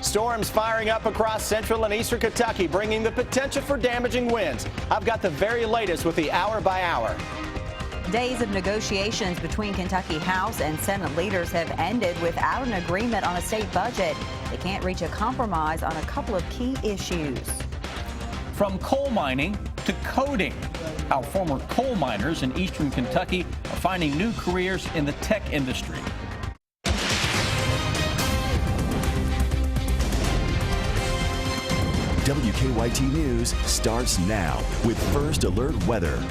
Storms firing up across central and eastern Kentucky, bringing the potential for damaging winds. I've got the very latest with the hour by hour. Days of negotiations between Kentucky House and Senate leaders have ended without an agreement on a state budget. They can't reach a compromise on a couple of key issues. From coal mining to coding, how former coal miners in eastern Kentucky are finding new careers in the tech industry. WKYT News starts now with First Alert Weather.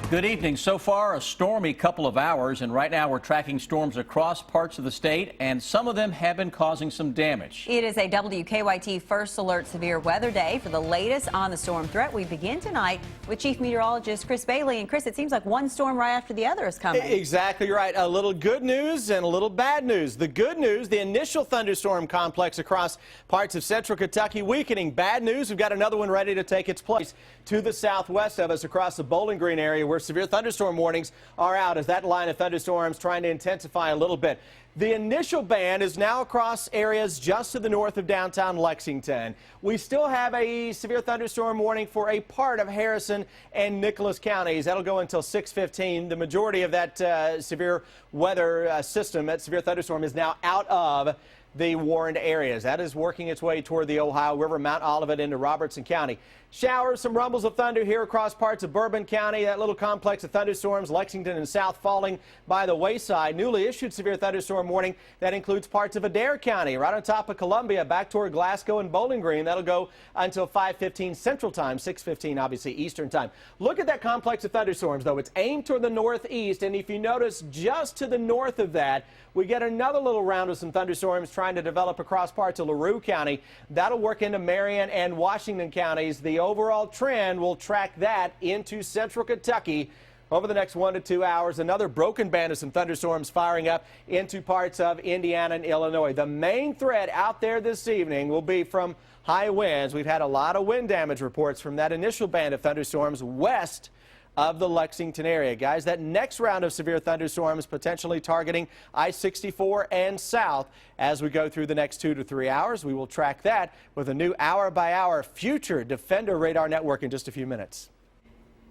Good evening. So far, a stormy couple of hours, and right now we're tracking storms across parts of the state, and some of them have been causing some damage. It is a WKYT First Alert Severe Weather Day. For the latest on the storm threat, we begin tonight with Chief Meteorologist Chris Bailey. And Chris, it seems like one storm right after the other is coming. Exactly right. A little good news and a little bad news. The good news, the initial thunderstorm complex across parts of central Kentucky weakening. Bad news, we've got another one ready to take its place to the southwest of us across the Bowling Green area, where severe thunderstorm warnings are out as that line of thunderstorms trying to intensify a little bit. The initial band is now across areas just to the north of downtown Lexington. We still have a severe thunderstorm warning for a part of Harrison and Nicholas counties. That'll go until 6:15. The majority of that severe weather system, that severe thunderstorm, is now out of the warned areas. That is working its way toward the Ohio River, Mount Olivet into Robertson County. Showers, some rumbles of thunder here across parts of Bourbon County. That little complex of thunderstorms, Lexington and South, falling by the wayside. Newly issued severe thunderstorm warning that includes parts of Adair County, right on top of Columbia, back toward Glasgow and Bowling Green. That'll go until 5:15 Central Time, 6:15 obviously Eastern Time. Look at that complex of thunderstorms, though. It's aimed toward the northeast, and if you notice, just to the north of that, we get another little round of some thunderstorms trying to develop across parts of LaRue County. That'll work into Marion and Washington counties. The overall trend will track that into central Kentucky over the next 1 to 2 hours. Another broken band of some thunderstorms firing up into parts of Indiana and Illinois. The main threat out there this evening will be from high winds. We've had a lot of wind damage reports from that initial band of thunderstorms west of the Lexington area. Guys, that next round of severe thunderstorms potentially targeting I-64 and south as we go through the next 2 to 3 hours. We will track that with a new hour-by-hour future Defender radar network in just a few minutes.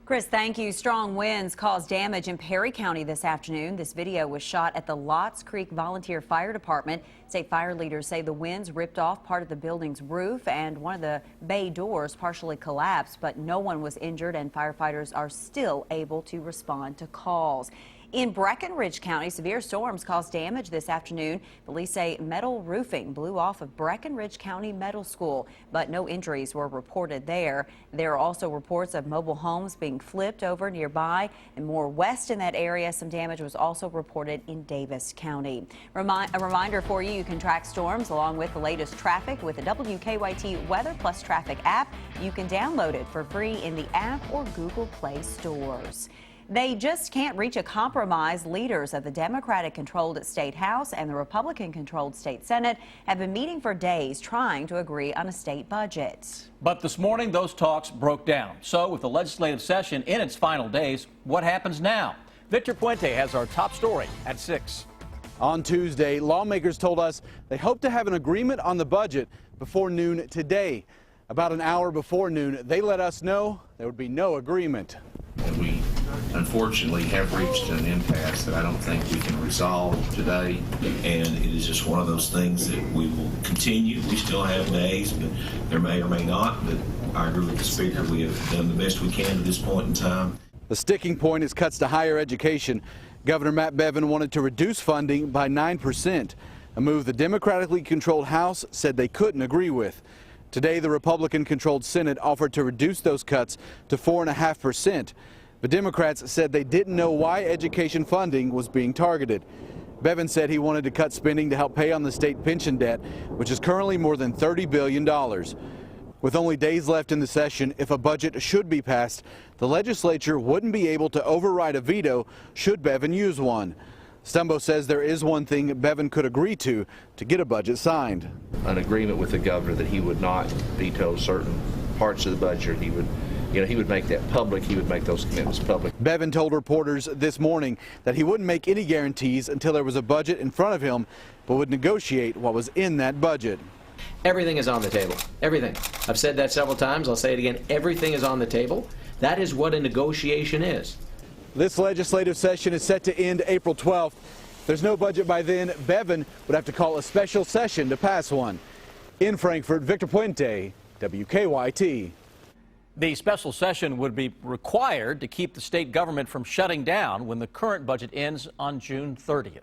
Chris, thank you. Strong winds caused damage in Perry County this afternoon. This video was shot at the Lotts Creek Volunteer Fire Department. State fire leaders say the winds ripped off part of the building's roof and one of the bay doors partially collapsed, but no one was injured and firefighters are still able to respond to calls. In Breckinridge County, severe storms caused damage this afternoon. Police say metal roofing blew off of Breckinridge County Middle School, but no injuries were reported there. There are also reports of mobile homes being flipped over nearby, and more west in that area, some damage was also reported in Davis County. A reminder for you, you can track storms along with the latest traffic with the WKYT Weather Plus Traffic app. You can download it for free in the app or Google Play stores. They just can't reach a compromise. Leaders of the Democratic-controlled state House and the Republican-controlled state Senate have been meeting for days trying to agree on a state budget. But this morning, those talks broke down. So with the legislative session in its final days, what happens now? Victor Puente has our top story at 6. On Tuesday, lawmakers told us they hope to have an agreement on the budget before noon today. About an hour before noon, they let us know there would be no agreement. We unfortunately have reached an impasse that I don't think we can resolve today, and it is just one of those things that we will continue. We still have days, but there may or may not, but I agree with the Speaker. We have done the best we can to this point in time. The sticking point is cuts to higher education. Governor Matt Bevin wanted to reduce funding by 9%, a move the Democratically controlled House said they couldn't agree with. Today, the Republican-controlled Senate offered to reduce those cuts to 4.5%. But Democrats said they didn't know why education funding was being targeted. Bevin said he wanted to cut spending to help pay on the state pension debt, which is currently more than $30 billion. With only days left in the session, if a budget should be passed, the legislature wouldn't be able to override a veto should Bevin use one. Stumbo says there is one thing Bevin could agree to get a budget signed. An agreement with the governor that he would not veto certain parts of the budget. He he would make that public. He would make those commitments public. Bevin told reporters this morning that he wouldn't make any guarantees until there was a budget in front of him, but would negotiate what was in that budget. Everything is on the table. Everything. I've said that several times. I'll say it again. Everything is on the table. That is what a negotiation is. This legislative session is set to end April 12th. If there's no budget by then, Bevin would have to call a special session to pass one. In Frankfort, Victor Puente, WKYT. The special session would be required to keep the state government from shutting down when the current budget ends on June 30th.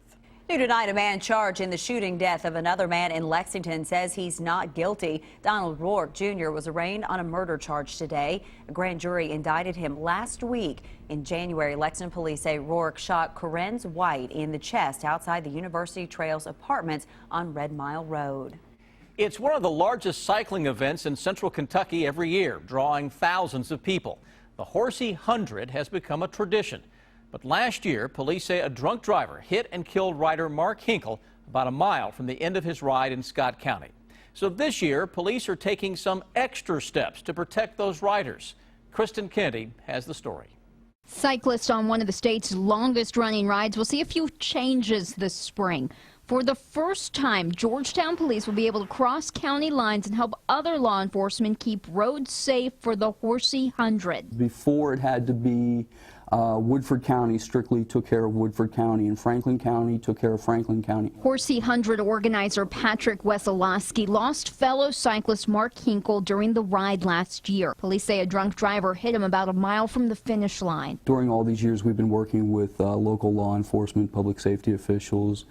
New tonight, a man charged in the shooting death of another man in Lexington says he's not guilty. Donald Rourke Jr. was arraigned on a murder charge today. A grand jury indicted him last week. In January, Lexington police say Rourke shot Corenz White in the chest outside the University Trails apartments on Red Mile Road. It's one of the largest cycling events in central Kentucky every year, drawing thousands of people. The Horsey 100 has become a tradition. But last year, police say a drunk driver hit and killed rider Mark Hinkle about a mile from the end of his ride in Scott County. So this year, police are taking some extra steps to protect those riders. Kristen Kennedy has the story. Cyclists on one of the state's longest running rides will see a few changes this spring. For the first time, Georgetown police will be able to cross county lines and help other law enforcement keep roads safe for the Horsey 100. Before, it had to be Woodford County strictly took care of Woodford County, and Franklin County took care of Franklin County. Horsey 100 organizer Patrick Wesolowski lost fellow cyclist Mark Hinkle during the ride last year. Police say a drunk driver hit him about a mile from the finish line. During all these years, we've been working with local law enforcement, public safety officials,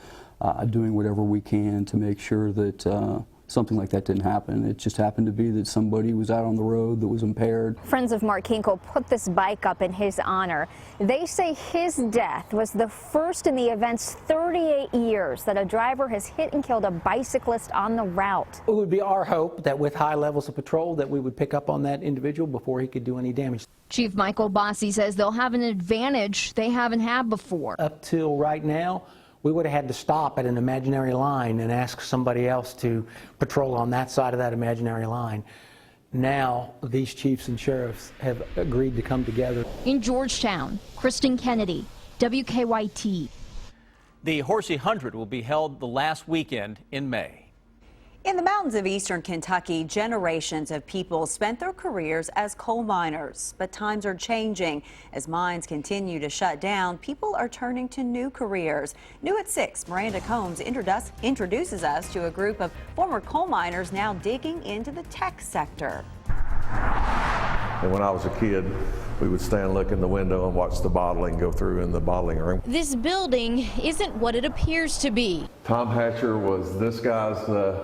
doing whatever we can to make sure that something like that didn't happen. It just happened to be that somebody was out on the road that was impaired. Friends of Mark Hinkle put this bike up in his honor. They say his death was the first in the event's 38 years that a driver has hit and killed a bicyclist on the route. It would be our hope that with high levels of patrol that we would pick up on that individual before he could do any damage. Chief Michael Bossi says they'll have an advantage they haven't had before. Up till right now, we would have had to stop at an imaginary line and ask somebody else to patrol on that side of that imaginary line. Now, these chiefs and sheriffs have agreed to come together. In Georgetown, Kristen Kennedy, WKYT. The Horsey 100 will be held the last weekend in May. In the mountains of eastern Kentucky, generations of people spent their careers as coal miners. But times are changing. As mines continue to shut down, people are turning to new careers. New at 6, Miranda Combs introduces us to a group of former coal miners now digging into the tech sector. And when I was a kid, we would stand, look in the window and watch the bottling go through in the bottling room. This building isn't what it appears to be. Tom Hatcher was this guy's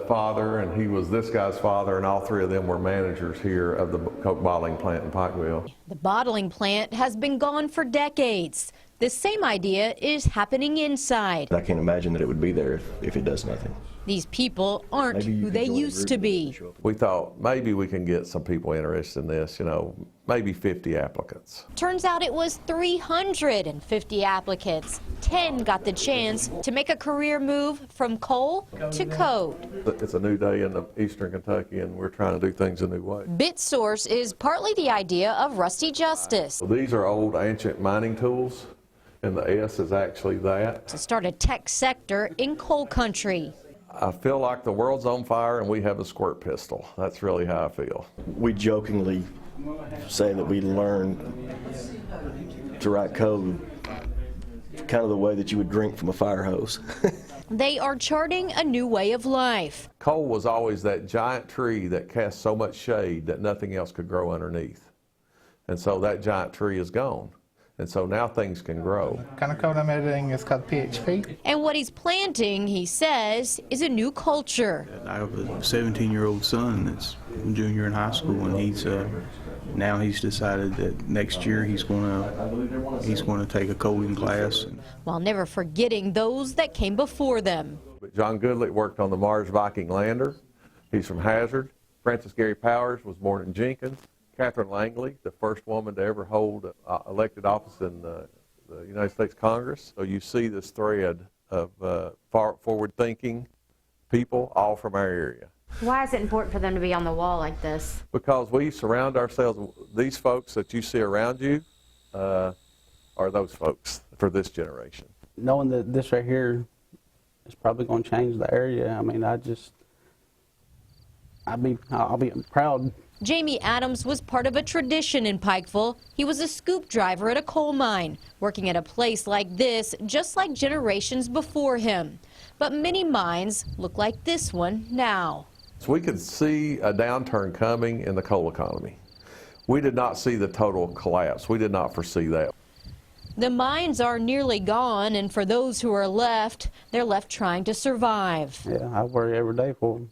father, and he was this guy's father, and all three of them were managers here of the Coke bottling plant in Pikeville. The bottling plant has been gone for decades. The same idea is happening inside. I can't imagine that it would be there if it does nothing. These people aren't who they used to be. We thought maybe we can get some people interested in this, maybe 50 applicants. Turns out it was 350 applicants. 10 got the chance to make a career move from coal to code. It's a new day in eastern Kentucky, and we're trying to do things a new way. BitSource is partly the idea of Rusty Justice. So these are old ancient mining tools, and the S is actually that. To start a tech sector in coal country. I feel like the world's on fire and we have a squirt pistol. That's really how I feel. We jokingly say that we learned to write code kind of the way that you would drink from a fire hose. They are charting a new way of life. Coal was always that giant tree that cast so much shade that nothing else could grow underneath. And so that giant tree is gone. And so now things can grow. The kind of code I'm editing is called PHP. And what he's planting, he says, is a new culture. I have a 17-year-old son that's a junior in high school, and now he's decided that next year he's going to take a coding class. While never forgetting those that came before them. John Goodlett worked on the Mars Viking lander. He's from Hazard. Francis Gary Powers was born in Jenkins. Catherine Langley, the first woman to ever hold elected office in the United States Congress. So you see this thread of forward-thinking people all from our area. Why is it important for them to be on the wall like this? Because we surround ourselves, these folks that you see around you are those folks for this generation. Knowing that this right here is probably going to change the area, I mean, I'll be proud. Jamie Adams was part of a tradition in Pikeville. He was a scoop driver at a coal mine, working at a place like this, just like generations before him. But many mines look like this one now. So we could see a downturn coming in the coal economy. We did not see the total collapse. We did not foresee that. The mines are nearly gone, and for those who are left, they're left trying to survive. Yeah, I worry every day for them.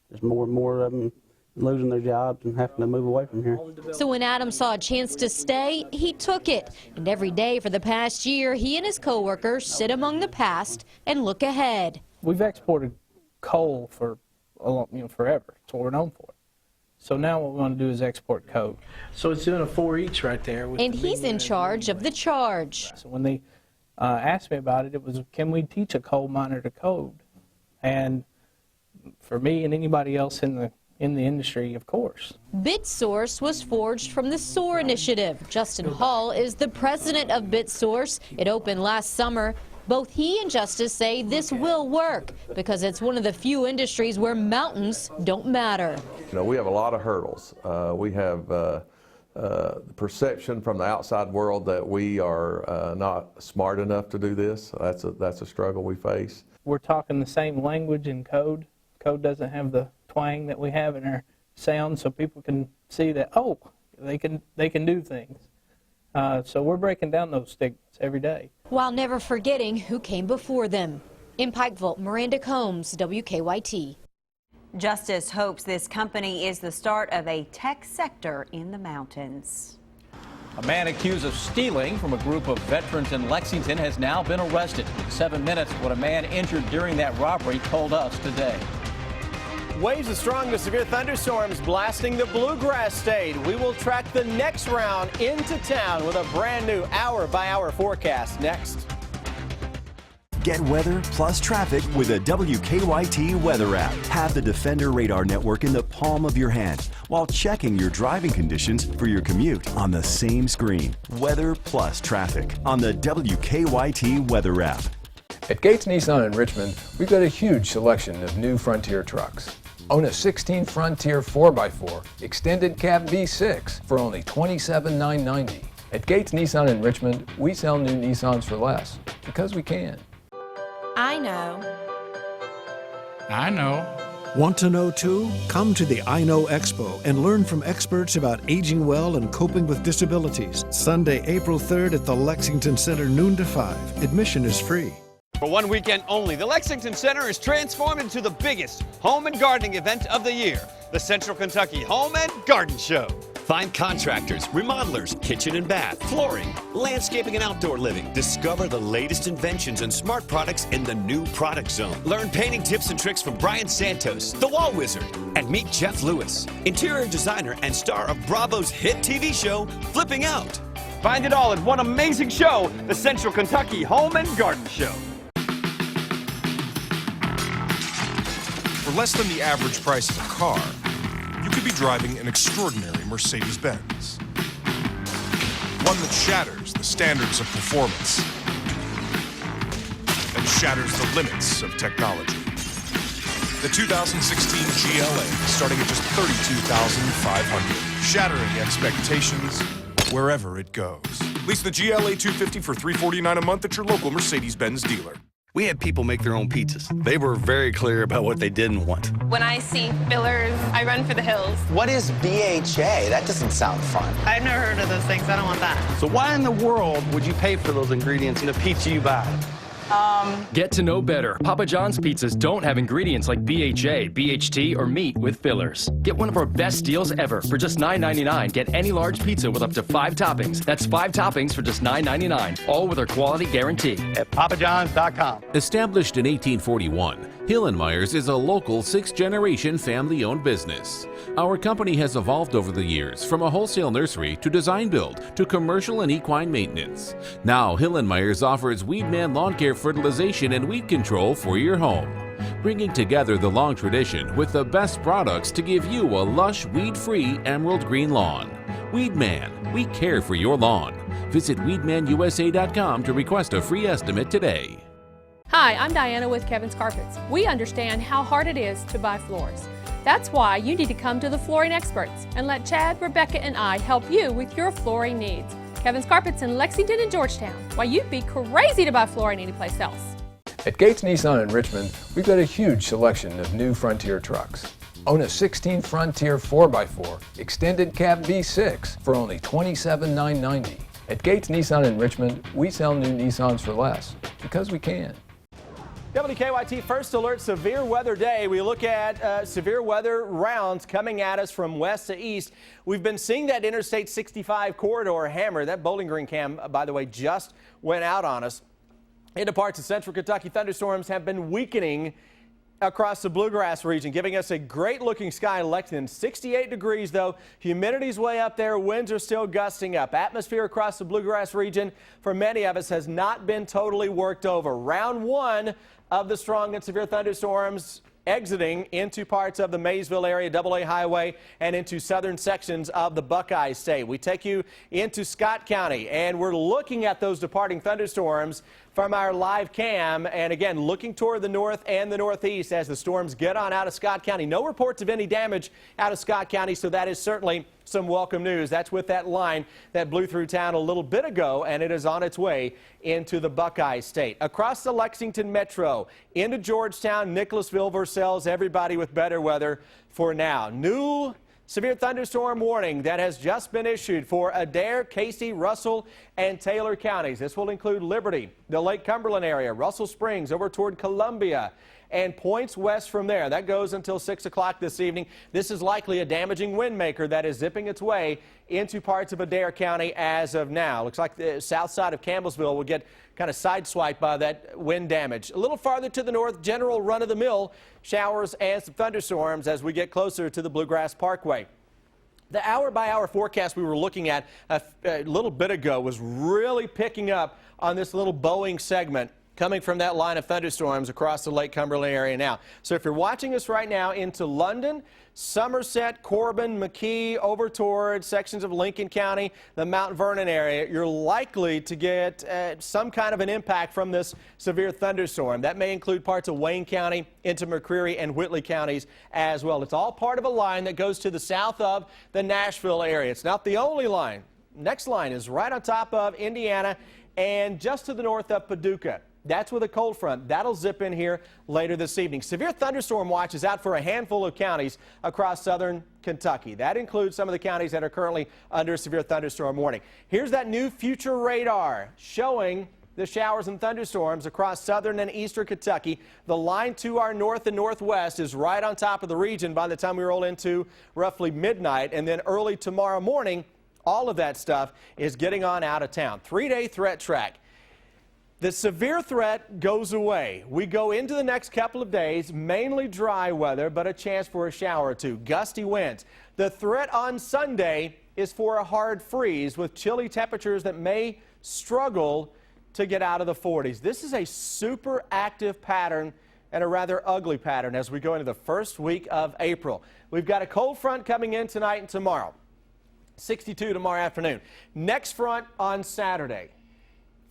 There's more and more of them losing their jobs and having to move away from here. So when Adam saw a chance to stay, he took it. And every day for the past year, he and his coworkers sit among the past and look ahead. We've exported coal for forever. That's what we're known for. So now what we want to do is export code. So it's doing a 4 each right there. And he's in charge of the charge. So when they asked me about it, it was, can we teach a coal miner to code? And for me and anybody else in the industry, of course. BitSource was forged from the SOAR initiative. Justin Hall is the president of BitSource. It opened last summer. Both he and Justice say this will work because it's one of the few industries where mountains don't matter. You know, we have a lot of hurdles. We have the perception from the outside world that we are not smart enough to do this. That's a struggle we face. We're talking the same language in code. Code doesn't have the twang that we have in our sound, so people can see that, oh, they can do things. So we're breaking down those stigmas every day. While never forgetting who came before them. In Pikeville, Miranda Combs, WKYT. Justice hopes this company is the start of a tech sector in the mountains. A man accused of stealing from a group of veterans in Lexington has now been arrested. 7 minutes, what a man injured during that robbery told us today. Waves of strong to severe thunderstorms blasting the Bluegrass State. We will track the next round into town with a brand new hour-by-hour forecast next. Get weather plus traffic with a WKYT weather app. Have the Defender radar network in the palm of your hand while checking your driving conditions for your commute on the same screen. Weather plus traffic on the WKYT weather app. At Gates Nissan in Richmond, we've got a huge selection of new Frontier trucks. Own a 16 Frontier 4x4 extended cab V6 for only $27,990. At Gates Nissan in Richmond, we sell new Nissans for less because we can. I know. I know. Want to know too? Come to the I Know Expo and learn from experts about aging well and coping with disabilities. Sunday, April 3rd at the Lexington Center, noon to 5. Admission is free. For one weekend only, the Lexington Center is transformed into the biggest home and gardening event of the year, the Central Kentucky Home and Garden Show. Find contractors, remodelers, kitchen and bath, flooring, landscaping and outdoor living. Discover the latest inventions and smart products in the new product zone. Learn painting tips and tricks from Brian Santos, the Wall Wizard, and meet Jeff Lewis, interior designer and star of Bravo's hit TV show, Flipping Out. Find it all in one amazing show, the Central Kentucky Home and Garden Show. For less than the average price of a car, you could be driving an extraordinary Mercedes-Benz. One that shatters the standards of performance and shatters the limits of technology. The 2016 GLA, starting at just $32,500, shattering expectations wherever it goes. Lease the GLA 250 for $349 a month at your local Mercedes-Benz dealer. We had people make their own pizzas. They were very clear about what they didn't want. When I see fillers, I run for the hills. What is BHA? That doesn't sound fun. I've never heard of those things. I don't want that. So why in the world would you pay for those ingredients in a pizza you buy? Get to know better. Papa John's pizzas don't have ingredients like BHA, BHT, or meat with fillers. Get one of our best deals ever. For just $9.99, get any large pizza with up to 5 toppings. That's 5 toppings for just $9.99, all with our quality guarantee. At papajohns.com. Established in 1841, Hill & Myers is a local 6th-generation family-owned business. Our company has evolved over the years from a wholesale nursery to design build to commercial and equine maintenance. Now, Hill & Myers offers Weedman lawn care fertilization and weed control for your home. bringing together the long tradition with the best products to give you a lush, weed-free emerald green lawn. Weedman, we care for your lawn. Visit weedmanusa.com to request a free estimate today. Hi, I'm Diana with Kevin's Carpets. We understand how hard it is to buy floors. That's why you need to come to the flooring experts and let Chad, Rebecca, and I help you with your flooring needs. Kevin's Carpets in Lexington and Georgetown. Why, you'd be crazy to buy flooring anyplace else. At Gates Nissan in Richmond, we've got a huge selection of new Frontier trucks. Own a 16 Frontier 4x4 extended cab V6 for only $27,990. At Gates Nissan in Richmond, we sell new Nissans for less because we can. WKYT First Alert Severe Weather Day. We look at severe weather rounds coming at us from west to east. We've been seeing that Interstate 65 corridor hammer. That Bowling Green cam, by the way, just went out on us. Into parts of central Kentucky, thunderstorms have been weakening across the bluegrass region, giving us a great looking sky in Lexington. 68 degrees though, humidity's way up there, winds are still gusting up. Atmosphere across the bluegrass region for many of us has not been totally worked over. Round one of the strong and severe thunderstorms exiting into parts of the Maysville area, AA Highway, and into southern sections of the Buckeye State. We take you into Scott County, and we're looking at those departing thunderstorms from our live cam, and again, looking toward the north and the northeast as the storms get on out of Scott County. No reports of any damage out of Scott County, so that is certainly some welcome news. That's with that line that blew through town a little bit ago, and it is on its way into the Buckeye State. Across the Lexington Metro, into Georgetown, Nicholasville, Versailles, everybody with better weather for now. New severe thunderstorm warning that has just been issued for Adair, Casey, Russell, and Taylor counties. This will include Liberty, the Lake Cumberland area, Russell Springs, over toward Columbia, and points west from there. That goes until 6 o'clock this evening. This is likely a damaging wind maker that is zipping its way into parts of Adair County as of now. Looks like the south side of Campbellsville will get kind of sideswiped by that wind damage. A little farther to the north, general run-of-the-mill showers and some thunderstorms as we get closer to the Bluegrass Parkway. The hour-by-hour forecast we were looking at a little bit ago was really picking up on this little Boeing segment coming from that line of thunderstorms across the Lake Cumberland area now. So if you're watching us right now into London, Somerset, Corbin, McKee, over toward sections of Lincoln County, the Mount Vernon area, you're likely to get some kind of an impact from this severe thunderstorm. That may include parts of Wayne County into McCreary and Whitley counties as well. It's all part of a line that goes to the south of the Nashville area. It's not the only line. Next line is right on top of Indiana and just to the north of Paducah. That's with a cold front. That'll zip in here later this evening. Severe thunderstorm watch is out for a handful of counties across southern Kentucky. That includes some of the counties that are currently under severe thunderstorm warning. Here's that new future radar showing the showers and thunderstorms across southern and eastern Kentucky. The line to our north and northwest is right on top of the region by the time we roll into roughly midnight, and then early tomorrow morning, all of that stuff is getting on out of town. 3-day threat track. The severe threat goes away. We go into the next couple of days, mainly dry weather, but a chance for a shower or two. Gusty winds. The threat on Sunday is for a hard freeze with chilly temperatures that may struggle to get out of the 40s. This is a super active pattern and a rather ugly pattern as we go into the first week of April. We've got a cold front coming in tonight and tomorrow. 62 tomorrow afternoon. Next front on Saturday,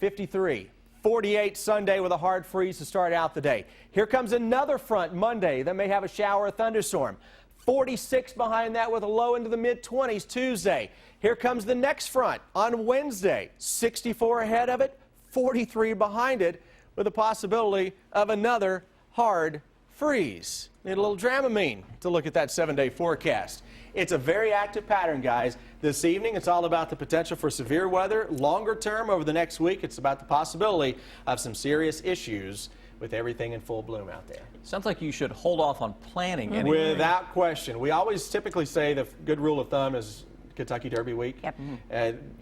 53. 48 Sunday with a hard freeze to start out the day. Here comes another front Monday that may have a shower or thunderstorm. 46 behind that with a low into the mid-20s Tuesday. Here comes the next front on Wednesday. 64 ahead of it, 43 behind it with a possibility of another hard freeze. Need a little Dramamine to look at that 7-day forecast. It's a very active pattern, guys. This evening, it's all about the potential for severe weather. Longer term, over the next week, it's about the possibility of some serious issues with everything in full bloom out there. Sounds like you should hold off on planning anyway. Without question. We always typically say the good rule of thumb is Kentucky Derby week. Yep.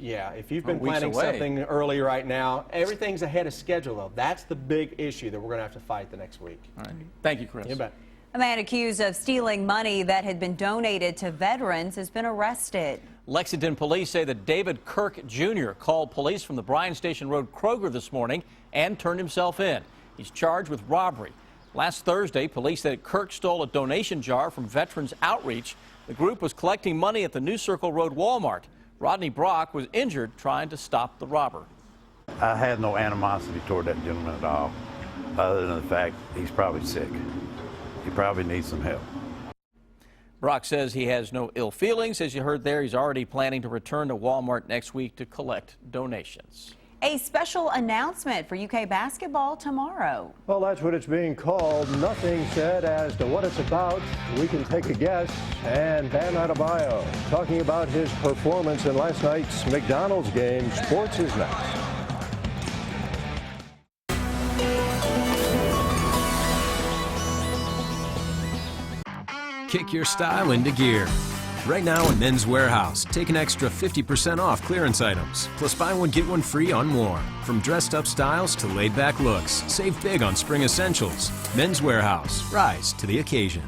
Yeah, if you've been planning something early right now, everything's ahead of schedule, though. That's the big issue that we're going to have to fight the next week. All right. Thank you, Chris. You bet. A man accused of stealing money that had been donated to veterans has been arrested. Lexington police say that David Kirk Jr. called police from the Bryan Station Road Kroger this morning and turned himself in. He's charged with robbery. Last Thursday, police said Kirk stole a donation jar from Veterans Outreach. The group was collecting money at the New Circle Road Walmart. Rodney Brock was injured trying to stop the robber. I had no animosity toward that gentleman at all, other than the fact he's probably sick. He probably needs some help. Brock says he has no ill feelings. As you heard there, he's already planning to return to Walmart next week to collect donations. A special announcement for UK basketball tomorrow. Well, that's what it's being called. Nothing said as to what it's about. We can take a guess. And Bam Adebayo talking about his performance in last night's McDonald's game. Sports is next. Kick your style into gear. Right now at Men's Warehouse, take an extra 50% off clearance items, plus buy one get one free on more. From dressed up styles to laid back looks, save big on spring essentials. Men's Warehouse, rise to the occasion.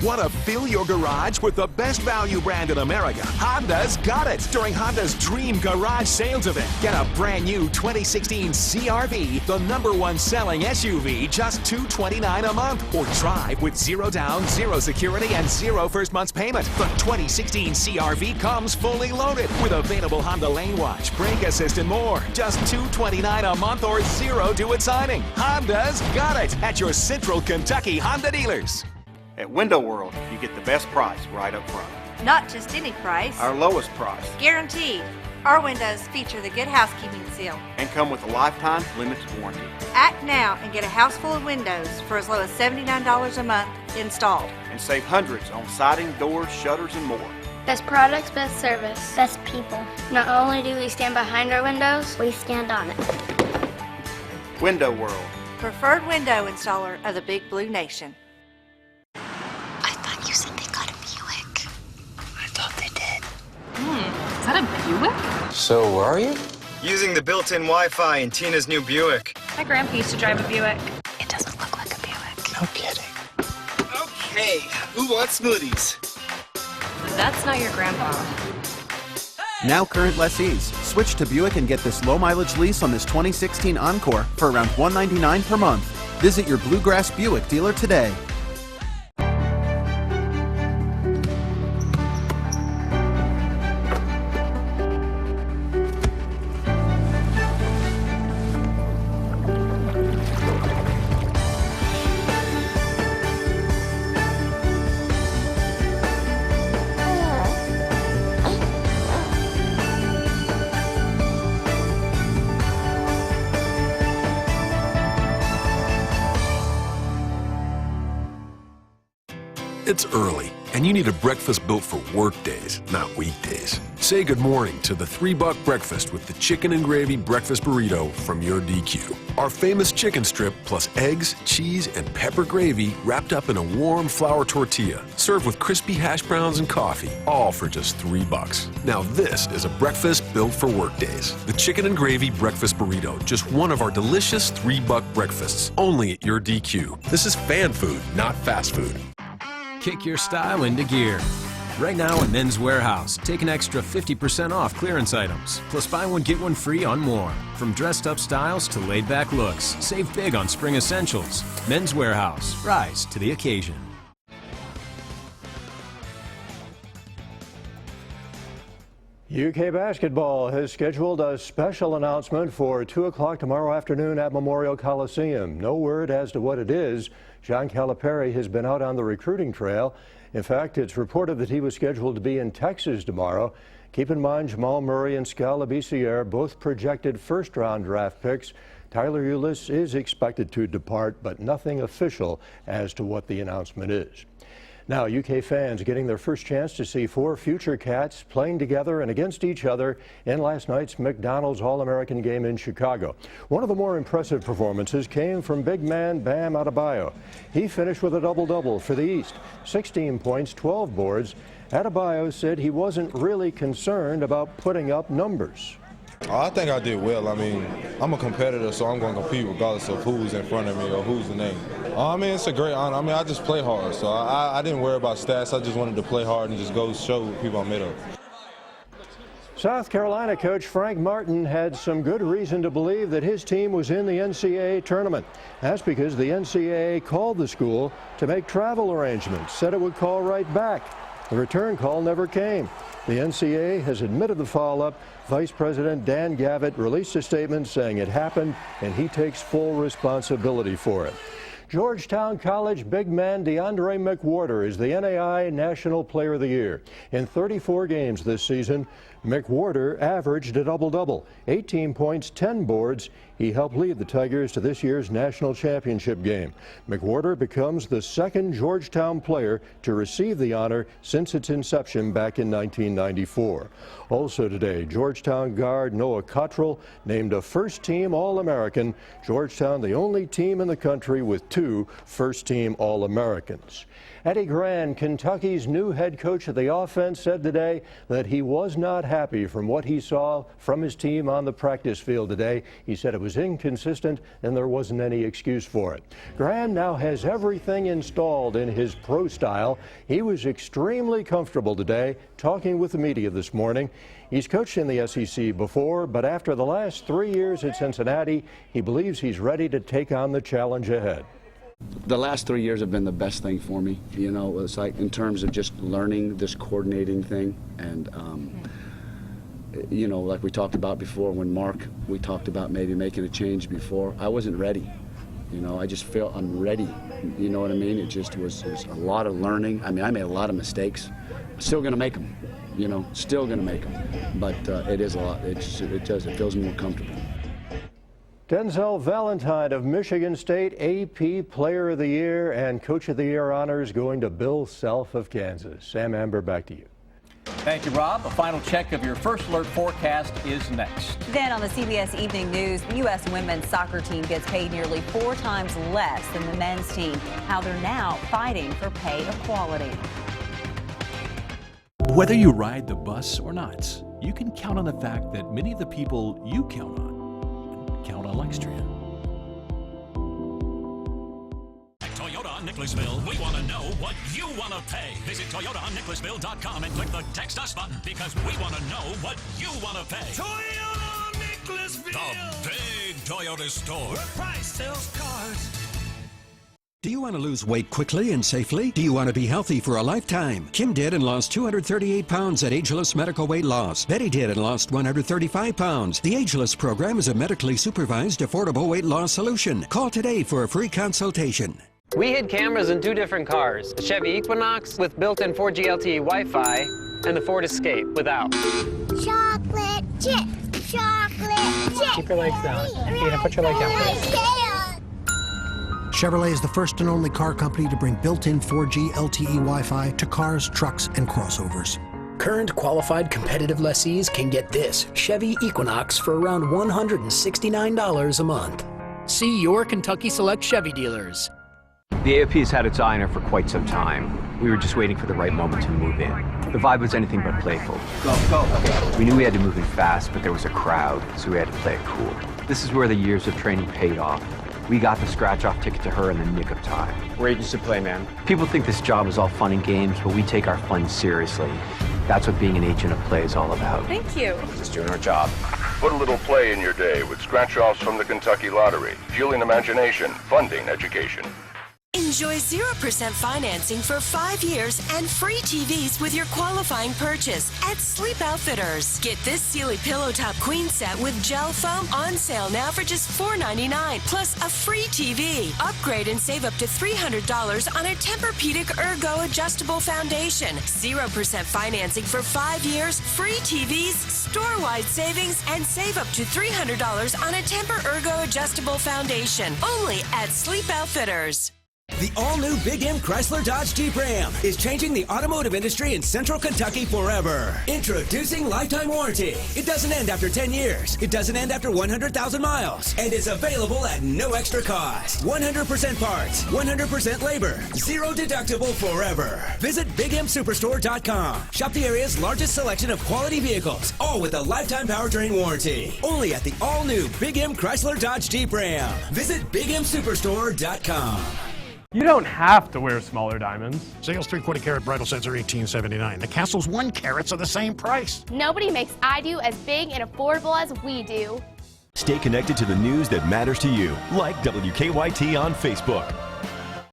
Want to fill your garage with the best value brand in America? Honda's got it during Honda's Dream Garage Sales Event. Get a brand new 2016 CR-V, the #1 selling SUV, just $229 a month. Or drive with 0 down, 0 security, and 0 first month's payment. The 2016 CR-V comes fully loaded with available Honda Lane Watch, brake assist, and more. Just $229 a month or 0 due at signing. Honda's got it at your Central Kentucky Honda dealers. At Window World, you get the best price right up front. Not just any price. Our lowest price. Guaranteed. Our windows feature the Good Housekeeping seal. And come with a lifetime limited warranty. Act now and get a house full of windows for as low as $79 a month installed. And save hundreds on siding, doors, shutters, and more. Best products, best service, best people. Not only do we stand behind our windows, we stand on it. Window World. Preferred window installer of the Big Blue Nation. You said they got a Buick. I thought they did. Is that a Buick? So where are you? Using the built-in Wi-Fi in Tina's new Buick. My grandpa used to drive a Buick. It doesn't look like a Buick. No kidding. Okay, who wants smoothies? That's not your grandpa. Now current lessees, switch to Buick and get this low mileage lease on this 2016 Encore for around $199 per month. Visit your Bluegrass Buick dealer today. It's early, and you need a breakfast built for work days, not weekdays. Say good morning to the $3 breakfast with the chicken and gravy breakfast burrito from your DQ. Our famous chicken strip plus eggs, cheese, and pepper gravy wrapped up in a warm flour tortilla, served with crispy hash browns and coffee, all for just $3. Now this is a breakfast built for work days. The chicken and gravy breakfast burrito, just one of our delicious $3 breakfasts, only at your DQ. This is fan food, not fast food. Kick your style into gear. Right now at Men's Warehouse, take an extra 50% off clearance items, plus buy one get one free on more. From dressed up styles to laid back looks, save big on spring essentials. Men's Warehouse, rise to the occasion. UK basketball has scheduled a special announcement for 2 o'clock tomorrow afternoon at Memorial Coliseum. No word as to what it is. John Calipari has been out on the recruiting trail. In fact, it's reported that he was scheduled to be in Texas tomorrow. Keep in mind, Jamal Murray and Skal Labissiere, both projected first-round draft picks. Tyler Ulis is expected to depart, but nothing official as to what the announcement is. Now, UK fans getting their first chance to see 4 future Cats playing together and against each other in last night's McDonald's All-American game in Chicago. One of the more impressive performances came from big man Bam Adebayo. He finished with a double-double for the East, 16 points, 12 boards. Adebayo said he wasn't really concerned about putting up numbers. I think I did well. I mean, I'm a competitor, so I'm going to compete regardless of who's in front of me or who's the name. I mean, it's a great honor. I mean, I just play hard, so I didn't worry about stats. I just wanted to play hard and just go show people I'm made of. South Carolina coach Frank Martin had some good reason to believe that his team was in the NCAA tournament. That's because the NCAA called the school to make travel arrangements, said it would call right back. The return call never came. The NCAA has admitted the foul-up. Vice President Dan Gavitt released a statement saying it happened and he takes full responsibility for it. Georgetown College big man DeAndre McWhorter is the NAIA National Player of the Year. In 34 games this season, McWhorter averaged a double-double, 18 points, 10 boards. He helped lead the Tigers to this year's national championship game. McWhorter becomes the second Georgetown player to receive the honor since its inception back in 1994. Also today, Georgetown guard Noah Cottrell named a first-team All-American. Georgetown, the only team in the country with 2 first-team All-Americans. Eddie Gran, Kentucky's new head coach of the offense, said today that he was not happy from what he saw from his team on the practice field today. He said it was inconsistent and there wasn't any excuse for it. Gran now has everything installed in his pro style. He was extremely comfortable today talking with the media this morning. He's coached in the SEC before, but after the last 3 years at Cincinnati, he believes he's ready to take on the challenge ahead. The last 3 years have been the best thing for me. You know, it's like in terms of just learning this coordinating thing. And, you know, like we talked about before when we talked about maybe making a change before. I wasn't ready. You know, I just felt I'm ready. You know what I mean? It just was a lot of learning. I mean, I made a lot of mistakes. I'm still going to make them, you know, still going to make them. But it is a lot. It feels more comfortable. Denzel Valentine of Michigan State, AP Player of the Year and Coach of the Year honors going to Bill Self of Kansas. Sam Amber, back to you. Thank you, Rob. A final check of your first alert forecast is next. Then on the CBS Evening News, the U.S. women's soccer team gets paid nearly 4 times less than the men's team. How they're now fighting for pay equality. Whether you ride the bus or not, you can count on the fact that many of the people you count on Lextrian. At Toyota on Nicholasville, we want to know what you want to pay. Visit ToyotaOnNicholasville.com and click the Text Us button because we want to know what you want to pay. Toyota on Nicholasville, the big Toyota store. Where price sells cars. Do you want to lose weight quickly and safely? Do you want to be healthy for a lifetime? Kim did and lost 238 pounds at Ageless Medical Weight Loss. Betty did and lost 135 pounds. The Ageless program is a medically supervised, affordable weight loss solution. Call today for a free consultation. We hid cameras in 2 different cars, the Chevy Equinox with built-in 4G LTE Wi-Fi and the Ford Escape without. Chocolate chip, chocolate chip. Keep your legs down. Put your leg down, please. Chevrolet is the first and only car company to bring built-in 4G LTE Wi-Fi to cars, trucks, and crossovers. Current qualified competitive lessees can get this Chevy Equinox for around $169 a month. See your Kentucky Select Chevy dealers. The AOP's had its eye on her for quite some time. We were just waiting for the right moment to move in. The vibe was anything but playful. Go. We knew we had to move in fast, but there was a crowd, so we had to play it cool. This is where the years of training paid off. We got the scratch-off ticket to her in the nick of time. We're agents to play, man. People think this job is all fun and games, but we take our fun seriously. That's what being an agent of play is all about. Thank you. Just doing our job. Put a little play in your day with scratch-offs from the Kentucky Lottery. Fueling imagination, funding education. Enjoy 0% financing for 5 years and free TVs with your qualifying purchase at Sleep Outfitters. Get this Sealy Pillow Top Queen set with gel foam on sale now for just $4.99, plus a free TV. Upgrade and save up to $300 on a Tempur-Pedic Ergo adjustable foundation. 0% financing for 5 years, free TVs, store-wide savings, and save up to $300 on a Tempur Ergo adjustable foundation. Only at Sleep Outfitters. The all-new Big M Chrysler Dodge Jeep Ram is changing the automotive industry in Central Kentucky forever. Introducing lifetime warranty. It doesn't end after 10 years. It doesn't end after 100,000 miles. And is available at no extra cost. 100% parts, 100% labor, 0 deductible forever. Visit BigMSuperstore.com. Shop the area's largest selection of quality vehicles, all with a lifetime powertrain warranty. Only at the all-new Big M Chrysler Dodge Jeep Ram. Visit BigMSuperstore.com. You don't have to wear smaller diamonds. Sales 3/4 carat bridal sets are $18.79. The Castle's 1 carats are the same price. Nobody makes I Do as big and affordable as we do. Stay connected to the news that matters to you, like WKYT on Facebook.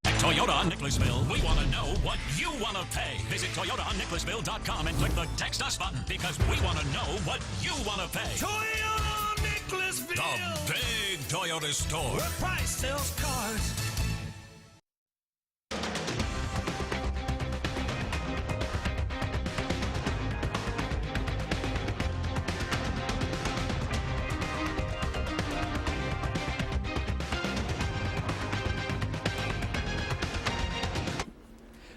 At Toyota Nicholasville, we want to know what you want to pay. Visit ToyotaNicholasville.com and click the Text Us button because we want to know what you want to pay. Toyota Nicholasville. The big Toyota store. Where price sells cars.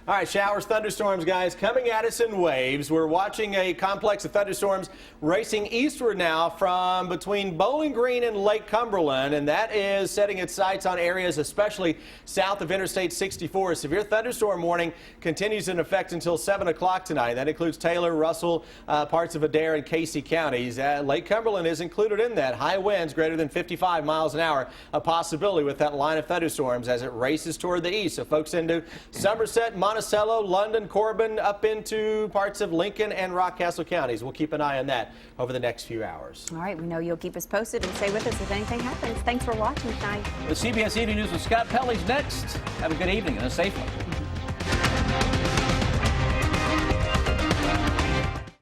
All right, showers, thunderstorms, guys, coming at us in waves. We're watching a complex of thunderstorms racing eastward now from between Bowling Green and Lake Cumberland, and that is setting its sights on areas especially south of Interstate 64. A severe thunderstorm warning continues in effect until 7 o'clock tonight. That includes Taylor, Russell, parts of Adair and Casey counties. Lake Cumberland is included in that. High winds greater than 55 miles an hour, a possibility with that line of thunderstorms as it races toward the east. So folks into Somerset, Monticello, London, Corbin, up into parts of Lincoln and Rockcastle counties. We'll keep an eye on that over the next few hours. All right, we know you'll keep us posted and stay with us if anything happens. Thanks for watching tonight. The CBS Evening News with Scott Pelley's next. Have a good evening and a safe one.